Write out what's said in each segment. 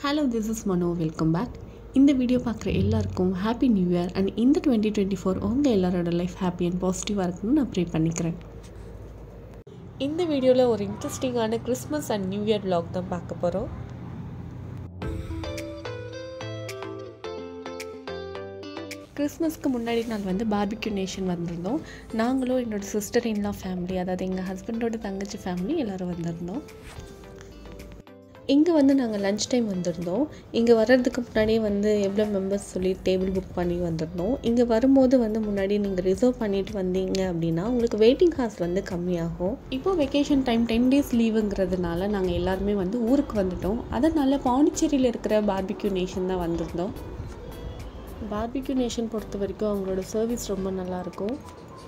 Hello, this is Mano. Welcome back. இந்த video பார்க்குற எல்லாருக்கும் ஹாப்பி நியூ இயர் அண்ட் இந்த 2024 உங்கள் எல்லாரோட லைஃப் ஹாப்பி அண்ட் பாசிட்டிவாக இருக்கணும்னு நான் ப்ரே பண்ணிக்கிறேன். இந்த வீடியோவில் ஒரு இன்ட்ரெஸ்டிங்கான Christmas and new year vlog தான் பார்க்க போகிறோம். கிறிஸ்மஸ்க்கு முன்னாடி நாள் வந்து பார்பிக்யூ நேஷன் வந்திருந்தோம். நாங்களும் என்னோடய சிஸ்டர் இன்லா ஃபேமிலி, அதாவது எங்கள் ஹஸ்பண்டோட தங்கச்சி ஃபேமிலி எல்லோரும் வந்திருந்தோம். இங்கே வந்து நாங்கள் லன்ச் டைம் வந்திருந்தோம். இங்கே வர்றதுக்கு முன்னாடியே வந்து எவ்வளோ மெம்பர்ஸ் சொல்லி டேபிள் புக் பண்ணி வந்திருந்தோம். இங்கே வரும்போது வந்து முன்னாடி நீங்கள் ரிசர்வ் பண்ணிட்டு வந்தீங்க அப்படின்னா உங்களுக்கு வெயிட்டிங் ஹார்ஸ் வந்து கம்மியாகும். இப்போது வெக்கேஷன் டைம் 10 days லீவுங்கிறதுனால நாங்கள் எல்லாருமே வந்து ஊருக்கு வந்துட்டோம். அதனால் பாண்டிச்சேரியில் இருக்கிற பார்பிக்யூ நேஷன் தான் வந்திருந்தோம். பார்பிக்யூ நேஷன் பொறுத்த வரைக்கும் அவங்களோட சர்வீஸ் ரொம்ப நல்லாயிருக்கும்.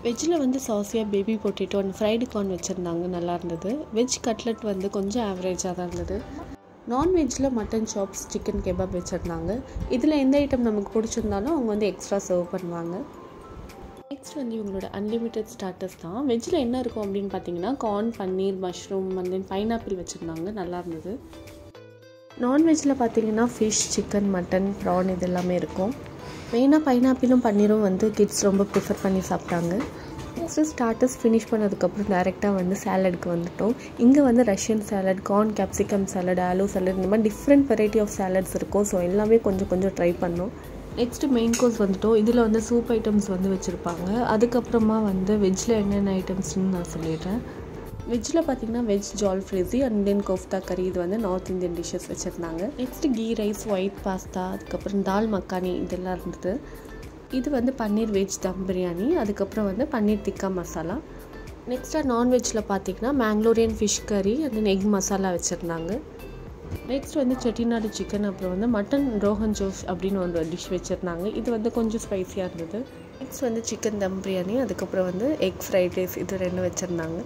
வெஜ்ஜில் வந்து சாஸியாக baby potato and fried corn வச்சுருந்தாங்க, நல்லா இருந்தது. வெஜ் கட்லெட் வந்து கொஞ்சம் ஆவரேஜாக தான் இருந்தது. நான்வெஜ்ஜில் மட்டன் சாப்ஸ், சிக்கன் கெபாப் வச்சுருந்தாங்க. இதில் எந்த ஐட்டம் நமக்கு பிடிச்சிருந்தாலும் அவங்க வந்து எக்ஸ்ட்ரா சர்வ் பண்ணுவாங்க. நெக்ஸ்ட் வந்து இவங்களோட அன்லிமிட்டெட் ஸ்டார்டர்ஸ் தான். வெஜ்ஜில் என்ன இருக்கும் அப்படின்னு பார்த்தீங்கன்னா corn, paneer, mushroom and then pineapple வச்சுருந்தாங்க, நல்லா இருந்தது. நான்வெஜ்ஜில் பார்த்தீங்கன்னா ஃபிஷ், சிக்கன், மட்டன், ப்ரான் இது எல்லாமே இருக்கும். மெயினாக பைனாப்பிளும் பன்னீரும் வந்து கிட்ஸ் ரொம்ப ப்ரிஃபர் பண்ணி சாப்பிட்டாங்க. நெக்ஸ்ட்டு ஸ்டார்டர்ஸ் ஃபினிஷ் பண்ணதுக்கப்புறம் டேரெக்டாக வந்து சாலடுக்கு வந்துவிட்டோம். இங்கே வந்து Russian salad, corn capsicum salad, aloo salad, இந்த மாதிரி டிஃப்ரெண்ட் வெரைட்டி ஆஃப் சாலட்ஸ் இருக்கும். ஸோ எல்லாமே கொஞ்சம் ட்ரை பண்ணோம். நெக்ஸ்ட்டு மெயின் கோர்ஸ் வந்துவிட்டோம். இதில் வந்து சூப் ஐட்டம்ஸ் வந்து வச்சுருப்பாங்க. அதுக்கப்புறமா வந்து வெஜ்ஜில் என்னென்ன ஐட்டம்ஸ்னு நான் சொல்லிடுறேன். வெஜ்ஜில் பார்த்திங்கன்னா veg jalfrezi and then kofta curry, இது வந்து நார்த் இந்தியன் டிஷ்ஷஸ் வச்சுருந்தாங்க. Next ghee rice, white pasta, அதுக்கப்புறம் தால் மக்கானி இதெல்லாம் இருந்தது. இது வந்து பன்னீர் வெஜ் தம் பிரியாணி, அதுக்கப்புறம் வந்து பன்னீர் டிக்கா மசாலா. நெக்ஸ்ட்டாக நான்வெஜ்ஜில் பார்த்திங்கன்னா மேங்களூரியன் ஃபிஷ் கறி அண்ட் தென் எக் மசாலா வச்சுருந்தாங்க. நெக்ஸ்ட் வந்து செட்டிநாடு சிக்கன், அப்புறம் வந்து மட்டன் ரோகன் ஜோஷ் அப்படின்னு ஒரு டிஷ் வச்சுருந்தாங்க. இது வந்து கொஞ்சம் ஸ்பைஸியாக இருந்தது. நெக்ஸ்ட் வந்து சிக்கன் தம் பிரியாணி, அதுக்கப்புறம் வந்து எக் ஃப்ரைட் ரைஸ், இது ரெண்டும் வச்சுருந்தாங்க.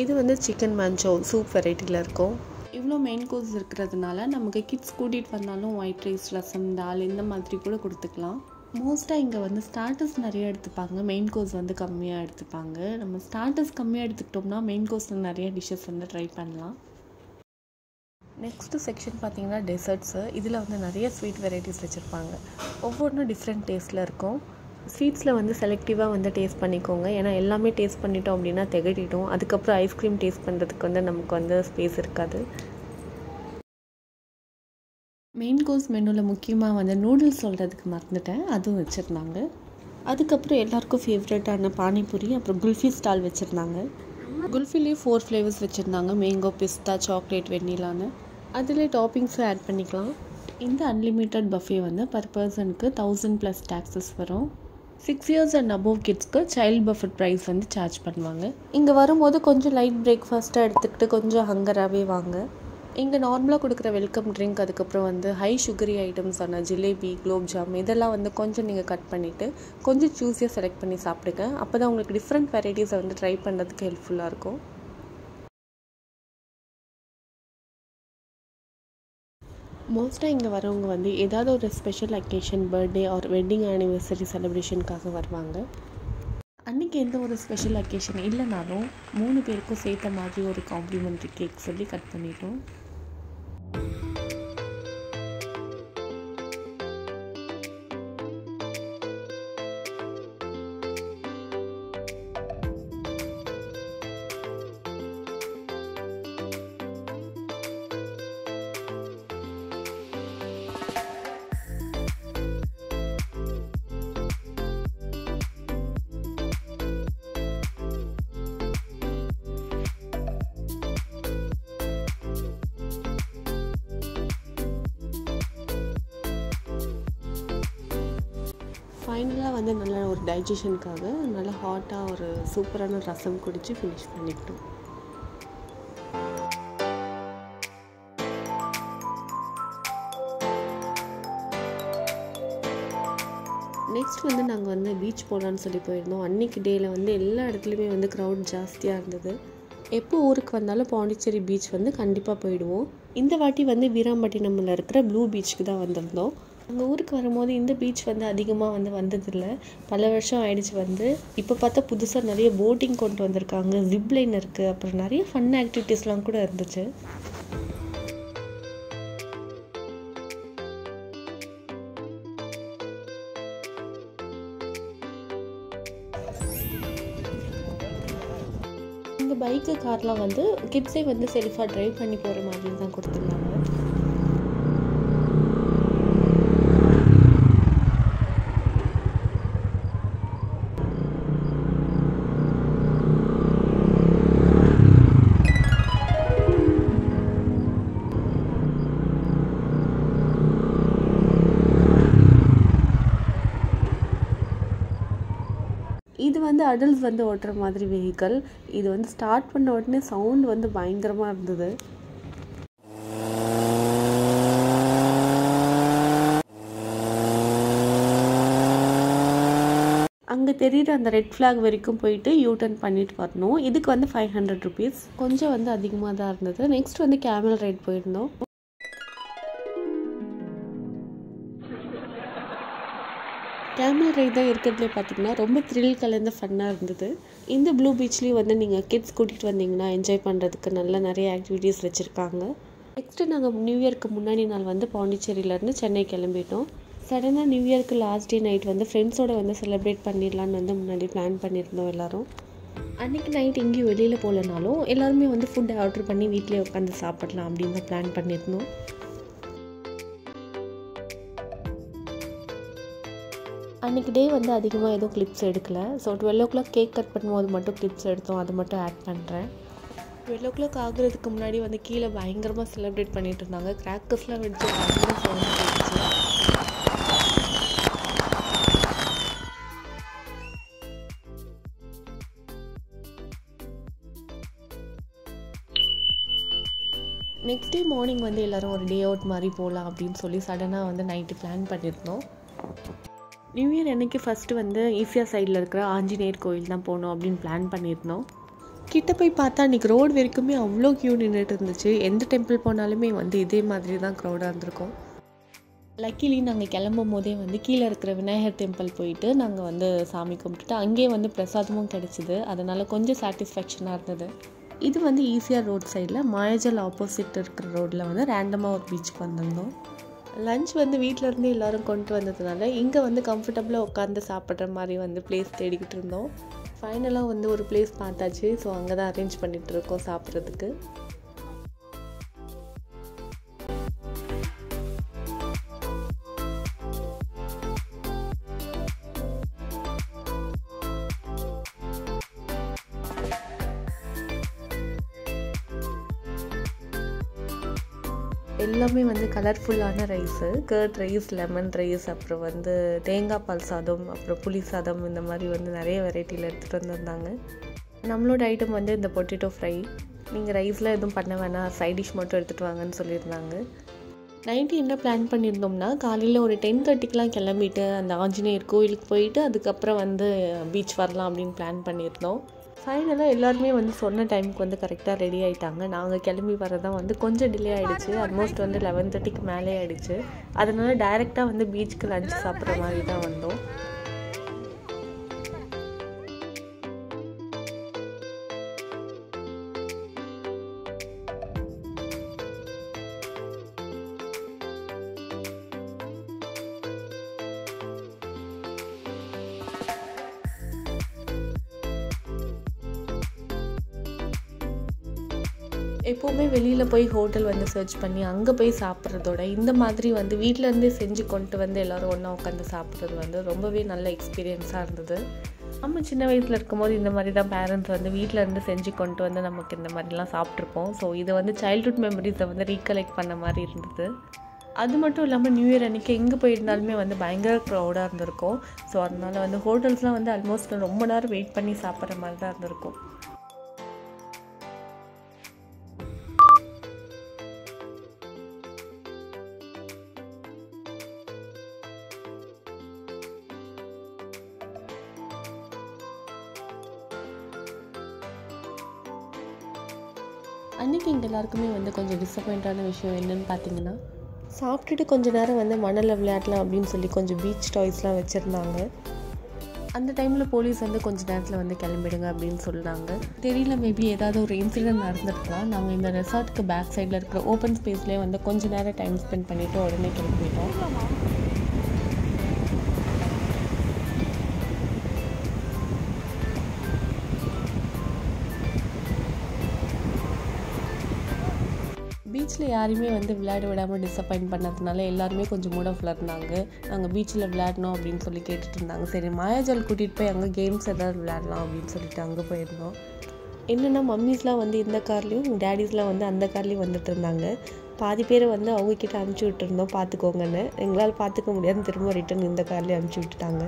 இது வந்து சிக்கன் மஞ்சோ சூப் வெரைட்டியில் இருக்கும். இவ்வளோ மெயின் கோர்ஸ் இருக்கிறதுனால நமக்கு கிட்ஸ் கூட்டிகிட்டு வந்தாலும் ஒயிட் ரைஸ், ரசம், தால் இந்த மாதிரி கூட கொடுத்துக்கலாம். மோஸ்ட்டாக இங்கே வந்து ஸ்டார்டர்ஸ் நிறைய எடுத்துப்பாங்க, மெயின் கோர்ஸ் வந்து கம்மியாக எடுத்துப்பாங்க. நம்ம ஸ்டார்டர்ஸ் கம்மியாக எடுத்துக்கிட்டோம்னா மெயின் கோர்ஸில் நிறைய டிஷ்ஷஸ் வந்து ட்ரை பண்ணலாம். நெக்ஸ்ட்டு செக்ஷன் பார்த்திங்கன்னா டெசர்ட்ஸு. இதில் வந்து நிறைய ஸ்வீட் வெரைட்டிஸ் வச்சுருப்பாங்க. ஒவ்வொன்றும் டிஃப்ரெண்ட் டேஸ்ட்டில் இருக்கும். ஸ்வீட்ஸில் வந்து செலக்டிவாக வந்து டேஸ்ட் பண்ணிக்கோங்க, ஏன்னா எல்லாமே டேஸ்ட் பண்ணிட்டோம் அப்படின்னா திகட்டிட்டோம். அதுக்கப்புறம் ஐஸ்கிரீம் டேஸ்ட் பண்ணுறதுக்கு வந்து நமக்கு வந்து ஸ்பேஸ் இருக்காது. மெயின் கோர்ஸ் மெனுவில் முக்கியமாக வந்து நூடுல்ஸ் சொல்கிறதுக்கு மறந்துட்டேன், அதுவும் வச்சுருந்தாங்க. அதுக்கப்புறம் எல்லாருக்கும் ஃபேவரட்டான பானிபூரி, அப்புறம் குல்ஃபி ஸ்டால் வச்சுருந்தாங்க. குல்ஃபிலேயே 4 ஃப்ளேவர்ஸ் வச்சுருந்தாங்க, மேங்கோ, பிஸ்தா, சாக்லேட், வெண்ணிலான்னு. அதில் டாப்பிங்ஸும் ஆட் பண்ணிக்கலாம். இந்த அன்லிமிட்டட் பஃபே வந்து பர் பர்சனுக்கு 1000+ டேக்ஸஸ் வரும். 6 years அண்ட் அபோவ் கிட்ஸ்க்கு சைல்ட் பஃபட் ப்ரைஸ் வந்து சார்ஜ் பண்ணுவாங்க. இங்கே வரும்போது கொஞ்சம் லைட் பிரேக்ஃபாஸ்ட்டாக எடுத்துக்கிட்டு கொஞ்சம் ஹங்கராகவே வாங்க. இங்கே நார்மலாக கொடுக்குற வெல்கம் ட்ரிங்க், அதுக்கப்புறம் வந்து ஹை சுகரி ஐட்டம்ஸான ஜிலேபி, குலோப்ஜாம் இதெல்லாம் வந்து கொஞ்சம் நீங்கள் கட் பண்ணிவிட்டு கொஞ்சம் சூஸியாக செலக்ட் பண்ணி சாப்பிடுங்க. அப்போ தான் உங்களுக்கு டிஃப்ரெண்ட் வெரைட்டிஸை வந்து ட்ரை பண்ணுறதுக்கு ஹெல்ப்ஃபுல்லாக இருக்கும். மோஸ்ட்டாக இங்கே வரவங்க வந்து ஏதாவது ஒரு special occasion, birthday or wedding anniversary செலிப்ரேஷனுக்காக வருவாங்க. அன்றைக்கி எந்த ஒரு ஸ்பெஷல் அக்கேஷன் இல்லைனாலும் 3 பேருக்கும் சேர்த்த மாதிரி ஒரு காம்ப்ளிமெண்ட்ரி கேக் சொல்லி கட் பண்ணிட்டோம். ஃபைனலாக வந்து நல்ல ஒரு டைஜஷனுக்காக நல்லா ஹாட்டாக ஒரு சூப்பரான ரசம் குடித்து ஃபினிஷ் பண்ணிக்கிட்டோம். நெக்ஸ்ட் வந்து நாங்கள் வந்து பீச் போகலான்னு சொல்லி போயிருந்தோம். அன்றைக்கி டேயில் வந்து எல்லா இடத்துலையுமே வந்து க்ரௌட் ஜாஸ்தியாக இருந்தது. எப்போ ஊருக்கு வந்தாலும் பாண்டிச்சேரி பீச் வந்து கண்டிப்பாக போயிடுவோம். இந்த வாட்டி வந்து வீராம்பட்டினமில் இருக்கிற ப்ளூ பீச்சுக்கு தான் வந்திருந்தோம். அங்கே ஊருக்கு வரும்போது இந்த பீச் வந்து அதிகமாக வந்து வந்ததில்லை, பல வருஷம் ஆயிடுச்சு வந்து. இப்போ பார்த்தா புதுசாக நிறைய போட்டிங் கொண்டு வந்திருக்காங்க, ஜிப்லைன் இருக்குது, அப்புறம் நிறைய ஃபன் ஆக்டிவிட்டீஸ்லாம் கூட இருந்துச்சு. இங்கே பைக்கு கார்லாம் வந்து கிட்ஸே வந்து செல்ஃபாக ட்ரைவ் பண்ணி போகிற மாதிரி தான் கொடுத்துருந்தாங்க. இது வந்து அடல்ட்ஸ் வந்து ஓட்டுற மாதிரி வெஹிக்கல். இது வந்து ஸ்டார்ட் பண்ண உடனே சவுண்ட் வந்து பயங்கரமாக இருந்தது. அங்கே தெரியுற அந்த ரெட் ஃப்ளாக் வரைக்கும் போயிட்டு யூடர்ன் பண்ணிட்டு வரணும். இதுக்கு வந்து 500 rupees. கொஞ்சம் வந்து அதிகமாக தான் இருந்தது. நெக்ஸ்ட் வந்து கேமல் ரைட் போயிருந்தோம். கேமல் ரைட் தான் இருக்கிறதுலே பார்த்திங்கன்னா ரொம்ப த்ரில் கலந்த ஃபன்னாக இருந்தது. இந்த ப்ளூ பீச்லேயும் வந்து நீங்கள் கிட்ஸ் கூட்டிகிட்டு வந்தீங்கன்னா என்ஜாய் பண்ணுறதுக்கு நிறைய ஆக்டிவிட்டீஸ் வச்சுருக்காங்க. நெக்ஸ்ட்டு நாங்கள் நியூ இயர்க்கு முன்னாடி நாள் வந்து பாண்டிச்சேரியிலேருந்து சென்னை கிளம்பிட்டோம். சடனாக நியூ இயர்க்கு லாஸ்ட் டே நைட் வந்து ஃப்ரெண்ட்ஸோடு வந்து செலிப்ரேட் பண்ணிடலான்னு வந்து முன்னாடி பிளான் பண்ணியிருந்தோம் எல்லோரும். அன்றைக்கி நைட் எங்கேயும் வெளியில் போகலனாலும் எல்லாருமே வந்து ஃபுட் ஆர்டர் பண்ணி வீட்டிலே உட்காந்து சாப்பிடலாம் அப்படின்னு தான் பிளான் பண்ணியிருந்தோம். அன்றைக்கி டே வந்து அதிகமாக எதுவும் கிளிப்ஸ் எடுக்கலை. ஸோ 12 o'clock கேக் கட் பண்ணும்போது மட்டும் கிளிப்ஸ் எடுத்தோம். அது மட்டும் ஆட் பண்ணுறேன். 12 o'clock ஆகுறதுக்கு முன்னாடி வந்து கீழே பயங்கரமாக செலிப்ரேட் பண்ணிகிட்டு இருந்தாங்க. கிராக்கர்ஸ்லாம் வெடிச்சு பயங்கர சவுண்ட் போயிடுச்சு. நெக்ஸ்ட் டே மார்னிங் வந்து எல்லோரும் ஒரு டே அவுட் மாதிரி போகலாம் அப்படின்னு சொல்லி சடனாக வந்து நைட்டு பிளான் பண்ணியிருந்தோம். நியூ இயர் அன்றைக்கி ஃபஸ்ட்டு வந்து ஈசியா சைடில் இருக்கிற ஆஞ்சநேயர் கோயில் தான் போகணும் அப்படின்னு பிளான் பண்ணியிருந்தோம். கிட்ட போய் பார்த்தா அன்றைக்கி ரோடு வரைக்குமே அவ்வளோ க்யூ நின்றுட்டு இருந்துச்சு. எந்த டெம்பிள் போனாலுமே வந்து இதே மாதிரி தான் க்ரௌடாக இருந்திருக்கும். லக்கிலி நாங்கள் கிளம்பும் போதே வந்து கீழே இருக்கிற விநாயகர் டெம்பிள் போயிட்டு நாங்கள் வந்து சாமி கும்பிட்டுட்டு அங்கேயே வந்து பிரசாதமும் கிடச்சிது. அதனால் கொஞ்சம் சாட்டிஸ்ஃபேக்ஷனாக இருந்தது. இது வந்து ஈசிஆர் ரோட் சைடில் மாயாஜல் ஆப்போசிட் இருக்கிற ரோட்டில் வந்து ரேண்டமாக ஒரு பீச்சுக்கு வந்திருந்தோம். லஞ்ச் வந்து வீட்டிலேருந்து எல்லோரும் கொண்டு வந்ததுனால இங்கே வந்து கம்ஃபர்டபுளாக உட்காந்து சாப்பிட்ற மாதிரி வந்து பிளேஸ் தேடிக்கிட்டு இருந்தோம். ஃபைனலாக வந்து ஒரு பிளேஸ் பார்த்தாச்சு. ஸோ அங்கே தான் அரேஞ்ச் பண்ணிகிட்டு இருக்கோம் சாப்பிட்றதுக்கு. எல்லாமே வந்து கலர்ஃபுல்லான rice, curd rice, lemon rice, அப்புறம் வந்து தேங்காய் பால் சாதம், அப்புறம் புளி சாதம், இந்த மாதிரி வந்து நிறைய வெரைட்டியில் எடுத்துகிட்டு வந்திருந்தாங்க. நம்மளோட ஐட்டம் வந்து இந்த பொட்டேட்டோ ஃப்ரை. நீங்கள் ரைஸ்லாம் எதுவும் பண்ண வேணாம், சைட் டிஷ் மட்டும் எடுத்துகிட்டு வாங்கன்னு சொல்லியிருந்தாங்க. நைட்டு என்ன பிளான் பண்ணியிருந்தோம்னா காலையில் ஒரு 10:30க்கெலாம் கிளம்பிட்டு அந்த ஆஞ்சநேயர் கோயிலுக்கு போயிட்டு அதுக்கப்புறம் வந்து பீச் வரலாம் அப்படின்னு பிளான் பண்ணியிருந்தோம். ஃபைனலாக எல்லாருமே வந்து சொன்ன டைமுக்கு வந்து கரெக்டாக ரெடி ஆகிட்டாங்க. நாங்கள் கிளம்பி வரதான் வந்து கொஞ்சம் டிலே ஆகிடுச்சு. ஆல்மோஸ்ட் வந்து 11:30க்கு மேலே ஆகிடுச்சு. அதனால் டைரெக்டாக வந்து பீச்சுக்கு லஞ்ச் சாப்பிட்ற மாதிரி தான் வந்தோம். எப்போவுமே வெளியில் போய் ஹோட்டல் வந்து சர்ச் பண்ணி அங்கே போய் சாப்பிட்றதோட இந்த மாதிரி வந்து வீட்டிலேருந்தே செஞ்சு கொண்டு வந்து எல்லோரும் ஒன்றா உட்காந்து சாப்பிட்றது வந்து ரொம்பவே நல்ல எக்ஸ்பீரியன்ஸாக இருந்தது. நம்ம சின்ன வயசில் இருக்கும்போது இந்த மாதிரி தான் பேரண்ட்ஸ் வந்து வீட்டிலேருந்து செஞ்சு கொண்டு வந்து நமக்கு இந்த மாதிரிலாம் சாப்பிட்ருப்போம். ஸோ இது வந்து சைல்ட்ஹுட் மெமரிஸை வந்து ரீகலெக்ட் பண்ண மாதிரி இருந்தது. அது மட்டும் இல்லாமல் நியூ இயர் அன்றைக்கி எங்கே போயிருந்தாலுமே வந்து பயங்கர க்ரௌடாக இருந்திருக்கும். ஸோ அதனால் வந்து ஹோட்டல்ஸ்லாம் வந்து ஆல்மோஸ்ட் ரொம்ப நேரம் வெயிட் பண்ணி சாப்பிட்ற மாதிரி தான் இருந்திருக்கும். அன்றைக்கி எங்கள் எல்லாருக்குமே வந்து கொஞ்சம் டிசப்பாயிண்டான விஷயம் என்னென்னு பார்த்தீங்கன்னா, சாப்பிட்டுட்டு கொஞ்சம் நேரம் வந்து மணலில் விளையாடலாம் அப்படின்னு சொல்லி கொஞ்சம் பீச் டாய்ஸ்லாம் வச்சுருந்தாங்க. அந்த டைமில் போலீஸ் வந்து கொஞ்சம் நேரத்தில் வந்து கிளம்பிடுங்க அப்படின்னு சொன்னாங்க. தெரியல, மேபி ஏதாவது ஒரு இன்சிடென்ட் நடந்துருக்கலாம். நாங்கள் இந்த ரெசார்ட்டுக்கு பேக் சைடில் இருக்கிற ஓப்பன் ஸ்பேஸ்லேயே வந்து கொஞ்சம் நேரம் டைம் ஸ்பெண்ட் பண்ணிவிட்டு உடனே கிளம்பிட்டோம். ஃப்ரெண்ட்ஸில் யாரையுமே வந்து விளையாட விடாமல் டிசப்பாயிண்ட் பண்ணதுனால எல்லாருமே கொஞ்சம் மூட் ஆஃப்ல இருந்தாங்க. நாங்கள் பீச்சில் விளையாடணும் அப்படின்னு சொல்லி கேட்டுட்டு இருந்தாங்க. சரி மாயாஜால் கூட்டிகிட்டு போய் அங்கே கேம்ஸ் ஏதாவது விளையாடலாம் அப்படின்னு சொல்லிட்டு அங்கே போயிருந்தோம். என்னென்னா மம்மிஸ்லாம் வந்து இந்த கார்லேயும் டேடிஸ்லாம் வந்து அந்த கார்லேயும் வந்துட்டு இருந்தாங்க. பாதி பேர் வந்து அவங்கக்கிட்ட அனுப்பிச்சி விட்டுருந்தோம் பார்த்துக்கோங்கன்னு. எங்களால் பார்த்துக்க முடியாதுன்னு திரும்ப ரிட்டன் இந்த கார்லேயே அனுப்பிச்சி விட்டுட்டாங்க.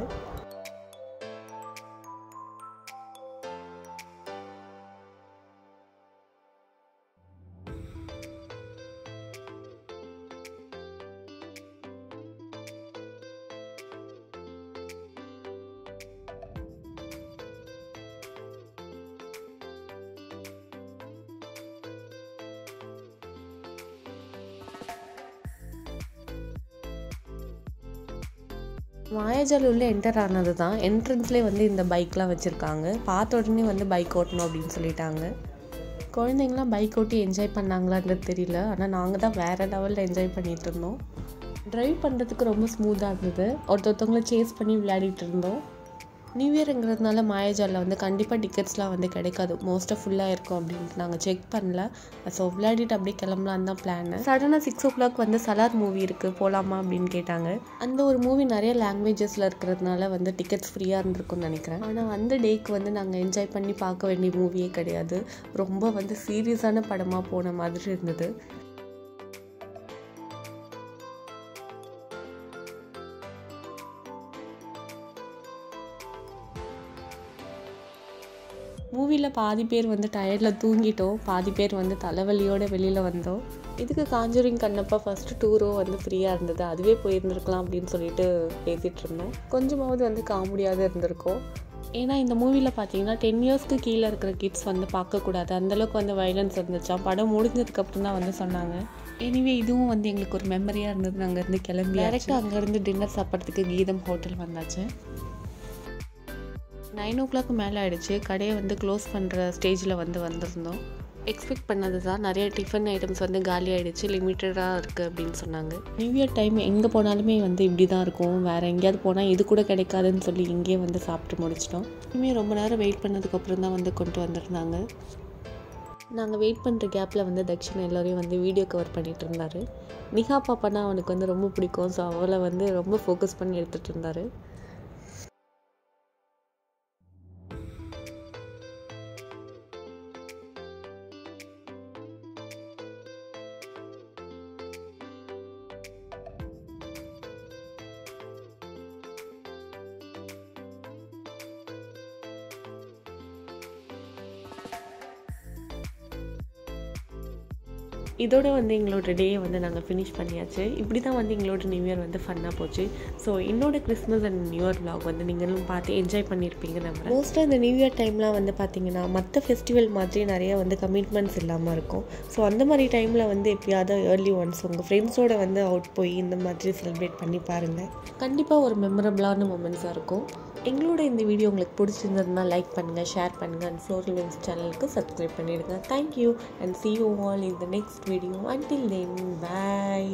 மாயாஜால் உள்ள என்டர் ஆனது தான் என்ட்ரன்ஸ்லேயே வந்து இந்த பைக்லாம் வச்சுருக்காங்க. பார்த்த உடனே வந்து பைக் ஓட்டணும் அப்படின்னு சொல்லிட்டாங்க. குழந்தைங்களாம் பைக் ஓட்டி என்ஜாய் பண்ணாங்களான்றது தெரியல. ஆனால் நாங்கள் தான் வேறு லெவலில் என்ஜாய் பண்ணிகிட்டு இருந்தோம். ட்ரைவ் பண்ணுறதுக்கு ரொம்ப ஸ்மூத்தாக இருந்தது. ஒருத்தவங்களை சேஸ் பண்ணி விளையாடிட்டு இருந்தோம். நியூ இயருங்கிறதுனால மாயாஜாலில் வந்து கண்டிப்பாக டிக்கெட்ஸ்லாம் வந்து கிடைக்காது, மோஸ்ட்டாக ஃபுல்லாக இருக்கும் அப்படின்ட்டு நாங்கள் செக் பண்ணல. ஸோ விளையாடிட்டு அப்படியே கிளம்பலான்னு தான் பிளான். சடனாக 6 o'clock வந்து சலார் மூவி இருக்குது போகலாமா அப்படின்னு கேட்டாங்க. அந்த ஒரு மூவி நிறைய லாங்குவேஜஸில் இருக்கிறதுனால வந்து டிக்கெட்ஸ் ஃப்ரீயாக இருந்திருக்கும்னு நினைக்கிறேன். ஆனால் அந்த டேக்கு வந்து நாங்கள் என்ஜாய் பண்ணி பார்க்க வேண்டிய மூவியே கிடையாது. ரொம்ப வந்து சீரியஸான படமாக போன மாதிரி இருந்தது. மூவியில் பாதி பேர் வந்து டயர்டில் தூங்கிட்டோம், பாதி பேர் வந்து தலைவலியோடு வெளியில் வந்தோம். இதுக்கு காஞ்சூரிங் கண்ணப்பா ஃபஸ்ட்டு டூரோ வந்து ஃப்ரீயாக இருந்தது, அதுவே போயிருந்துருக்கலாம் அப்படின்னு சொல்லிட்டு பேசிகிட்டு இருந்தோம். கொஞ்சமாவது வந்து காமெடியாக இருந்திருக்கும். ஏன்னா இந்த மூவியில் பார்த்தீங்கன்னா 10 yearsக்கு கீழே இருக்கிற கிட்ஸ் வந்து பார்க்கக்கூடாது, அந்தளவுக்கு வந்து வைலன்ஸ் இருந்துச்சா. படம் முடிஞ்சதுக்கப்புறம் தான் வந்து சொன்னாங்க. எனிவே இதுவும் வந்து எங்களுக்கு ஒரு மெமரியாக இருந்தது. நாங்கள் இருந்து கிளம்பி டேரெக்டாக அங்கேருந்து டின்னர் சாப்பிட்றதுக்கு கீதம் ஹோட்டல் வந்தாச்சு. 9 o'clock மேலே ஆகிடுச்சு. கடையை வந்து க்ளோஸ் பண்ணுற ஸ்டேஜில் வந்து வந்திருந்தோம். எக்ஸ்பெக்ட் பண்ணது தான், நிறைய டிஃபன் ஐட்டம்ஸ் வந்து காலி ஆகிடுச்சு, லிமிட்டடாக இருக்குது அப்படின்னு சொன்னாங்க. நியூ இயர் டைம் எங்கே போனாலுமே வந்து இப்படி தான் இருக்கும். வேறு எங்கேயாவது போனால் இது கூட கிடைக்காதுன்னு சொல்லி இங்கேயே வந்து சாப்பிட்டு முடிச்சிட்டோம். இனிமே ரொம்ப நேரம் வெயிட் பண்ணதுக்கப்புறம் தான் வந்து கொண்டு வந்திருந்தாங்க. நாங்கள் வெயிட் பண்ணுற கேப்பில் வந்து தக்ஷன் எல்லோரையும் வந்து வீடியோ கவர் பண்ணிகிட்டு இருந்தார். நிஹா பாப்பானா அவனுக்கு வந்து ரொம்ப பிடிக்கும். ஸோ அவளை வந்து ரொம்ப ஃபோக்கஸ் பண்ணி எடுத்துகிட்டு இருந்தார். இதோட வந்து எங்களோட டேயை வந்து நாங்கள் ஃபினிஷ் பண்ணியாச்சு. இப்படி தான் வந்து எங்களோட நியூ இயர் வந்து ஃபன்னாக போச்சு. ஸோ என்னோட Christmas and new year vlog வந்து நீங்களும் பார்த்து என்ஜாய் பண்ணியிருப்பீங்க நம்புறேன். மோஸ்ட்டாக இந்த நியூ இயர் டைம்லாம் வந்து பார்த்திங்கன்னா மற்ற ஃபெஸ்டிவல் மாதிரி நிறைய வந்து கமிட்மெண்ட்ஸ் இல்லாமல் இருக்கும். ஸோ அந்த மாதிரி டைமில் வந்து எப்பயாவது ஏர்லி ஒன்ஸ் உங்கள் ஃப்ரெண்ட்ஸோடு வந்து அவுட் போய் இந்த மாதிரி செலிப்ரேட் பண்ணி பாருங்கள். கண்டிப்பாக ஒரு மெமரபிளான மூமெண்ட்ஸாக இருக்கும். எங்களோட இந்த வீடியோ உங்களுக்கு பிடிச்சிருந்ததுன்னா லைக் பண்ணுங்கள், ஷேர் பண்ணுங்கள் அண்ட் ஃப்ளோர் லிவிங்ஸ் சேனலுக்கு சப்ஸ்கிரைப் பண்ணிவிடுங்க. Thank you and see you all in the next video. Until then, bye.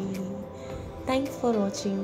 Thanks for watching.